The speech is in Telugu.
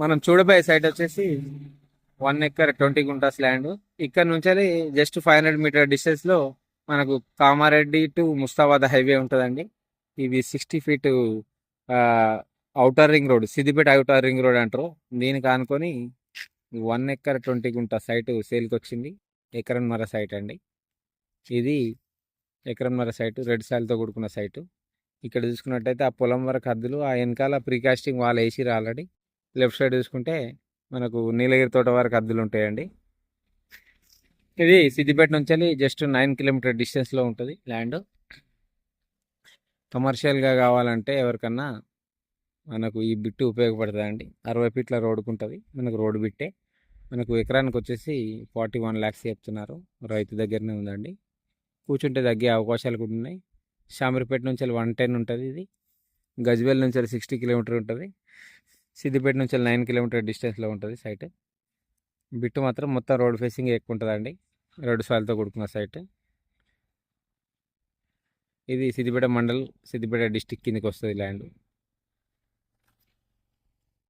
మనం చూడబోయే సైట్ వచ్చేసి 1 ఎకర్ 20 గుంటాస్ ల్యాండ్. ఇక్కడ నుంచి జస్ట్ 500 మీటర్ డిస్టెన్స్ లో మనకు కామారెడ్డి టు ముస్తాబాద్ హైవే ఉంటుందండి. ఇది 60 feet outer ring road, Siddipet outer ring road అంటారు. దీనికి ఆనుకొని 1 ఎకర్ 20 గుంట సైట్ సేల్కి వచ్చింది. ఎకరన్నర సైట్ అండి ఇది. ఎకరన్నర సైటు, రెడ్ సాయిల్తో కూడుకున్న సైటు. ఇక్కడ చూసుకున్నట్టయితే ఆ పొలం వరకు హద్దులు, ఆ వెనకాల precasting wall వేసిరు already. Left side చూసుకుంటే మనకు నీలగిరి తోట వరకు హద్దులు ఉంటాయండి. ఇది సిద్దిపేట నుంచి జస్ట్ 9 కిలోమీటర్ డిస్టెన్స్లో ఉంటుంది ల్యాండ్. కమర్షియల్గా కావాలంటే ఎవరికన్నా మనకు ఈ బిట్టు ఉపయోగపడుతుందండి. 60 ఫీట్ల రోడ్డుకు ఉంటుంది మనకు, రోడ్డు బిట్టే. మనకు ఎకరానికి వచ్చేసి 41 lakhs చెప్తున్నారు. రైతు దగ్గరనే ఉందండి. కూర్చుంటే తగ్గే అవకాశాలు కూడా ఉన్నాయి. షామీర్పేట నుంచి 110 ఉంటుంది ఇది. గజ్వేల్ నుంచి 60 కిలోమీటర్ ఉంటుంది. సిద్దిపేట నుంచి 9 కిలోమీటర్ డిస్టెన్స్లో ఉంటుంది సైట్. బిట్టు మాత్రం మొత్తం రోడ్ ఫేసింగ్ ఎక్కువ ఉంటుందండి. రోడ్డు సాయిల్తో కూడుకున్న సైట్ ఇది. సిద్దిపేట మండల్, సిద్దిపేట డిస్టిక్ కిందకి వస్తుంది ల్యాండ్.